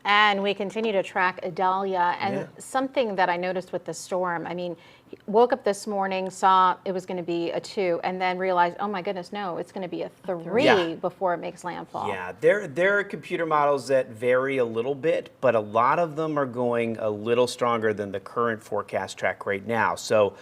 And we continue to track Idalia. And something that I noticed with the storm, I mean, woke up this morning, saw it was going to be a 2, and then realized, oh my goodness, no, it's going to be a 3 before it makes landfall. Yeah, there are computer models that vary a little bit, but a lot of them are going a little stronger than the current forecast track right now. So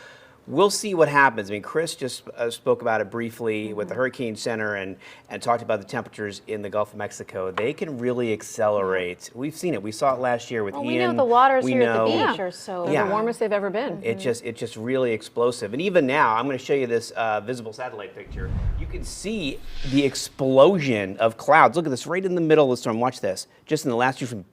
we'll see what happens. I mean, Chris just spoke about it briefly with the Hurricane Center and talked about the temperatures in the Gulf of Mexico. They can really accelerate. We've seen it. We saw it last year with Ian. We know the waters here at the beach are so the warmest they've ever been. It's just really explosive. And even now, I'm going to show you this visible satellite picture. You can see the explosion of clouds. Look at this right in the middle of the storm. Watch this. Just in the last few,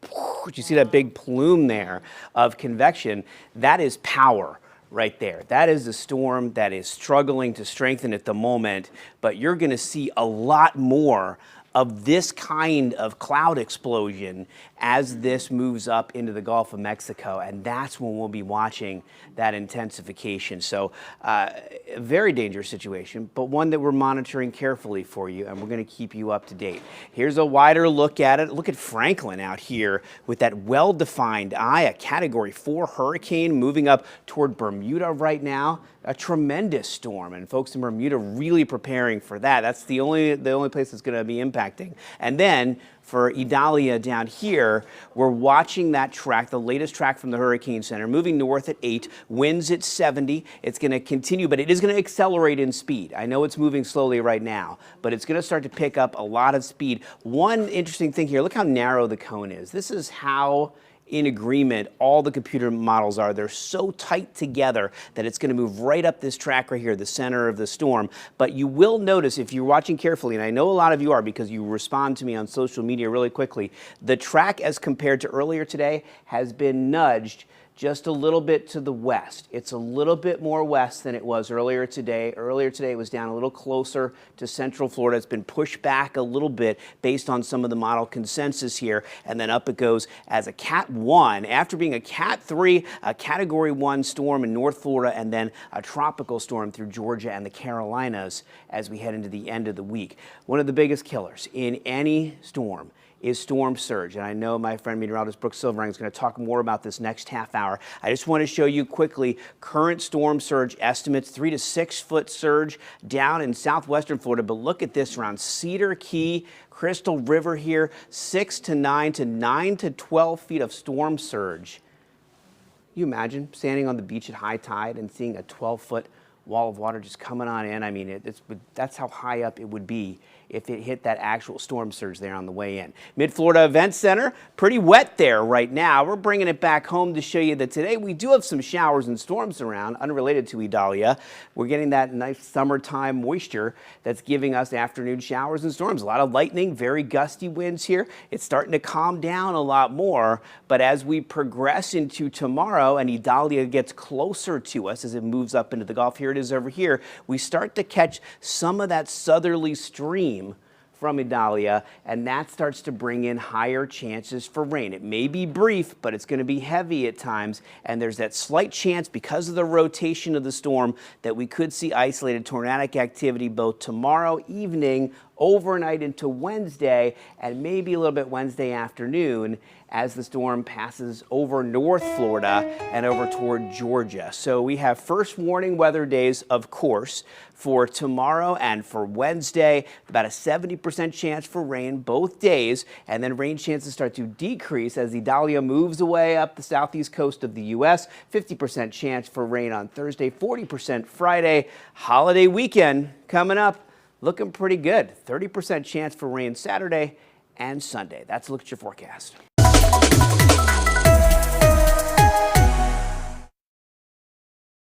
you see that big plume there of convection. That is power. Right there. That is the storm that is struggling to strengthen at the moment, but you're going to see a lot more of this kind of cloud explosion as this moves up into the Gulf of Mexico, and that's when we'll be watching that intensification. So a very dangerous situation, but one that we're monitoring carefully for you, and we're going to keep you up to date. Here's a wider look at it. Look at Franklin out here with that well-defined eye, a Category 4 hurricane moving up toward Bermuda right now. A tremendous storm, and folks in Bermuda really preparing for that. That's the only place that's going to be impacting. And then for Idalia down here, we're watching that track, the latest track from the Hurricane Center, moving north at 8, winds at 70. It's going to continue, but it is going to accelerate in speed. I know it's moving slowly right now, but it's going to start to pick up a lot of speed. One interesting thing here, look how narrow the cone is. This is how in agreement all the computer models are. They're so tight together that it's going to move right up this track right here, the center of the storm. But you will notice, if you're watching carefully, and I know a lot of you are because you respond to me on social media really quickly, the track as compared to earlier today has been nudged just a little bit to the west. It's a little bit more west than it was earlier today. Earlier today it was down a little closer to central Florida. It's been pushed back a little bit based on some of the model consensus here, and then up it goes as a Cat 1 after being a Cat 3, a Category 1 storm in North Florida, and then a tropical storm through Georgia and the Carolinas as we head into the end of the week. One of the biggest killers in any storm is storm surge. And I know my friend meteorologist Brooke Silverang is going to talk more about this next half hour. I just want to show you quickly current storm surge estimates, 3 to 6 foot surge down in southwestern Florida. But look at this around Cedar Key, Crystal River here, 6 to 9 to 12 feet of storm surge. You imagine standing on the beach at high tide and seeing a 12-foot wall of water just coming on in? I mean, that's how high up it would be if it hit that actual storm surge there on the way in. Mid-Florida Event Center, pretty wet there right now. We're bringing it back home to show you that today we do have some showers and storms around, unrelated to Idalia. We're getting that nice summertime moisture that's giving us afternoon showers and storms. A lot of lightning, very gusty winds here. It's starting to calm down a lot more, but as we progress into tomorrow and Idalia gets closer to us as it moves up into the Gulf, here it is over here, we start to catch some of that southerly stream from Idalia, and that starts to bring in higher chances for rain. It may be brief, but it's going to be heavy at times, and there's that slight chance because of the rotation of the storm that we could see isolated tornadic activity both tomorrow evening, overnight into Wednesday, and maybe a little bit Wednesday afternoon as the storm passes over North Florida and over toward Georgia. So we have first warning weather days, of course, for tomorrow and for Wednesday, about a 70% chance for rain both days, and then rain chances start to decrease as Idalia moves away up the southeast coast of the U.S. 50% chance for rain on Thursday, 40% Friday. Holiday weekend coming up, looking pretty good. 30% chance for rain Saturday and Sunday. That's a look at your forecast.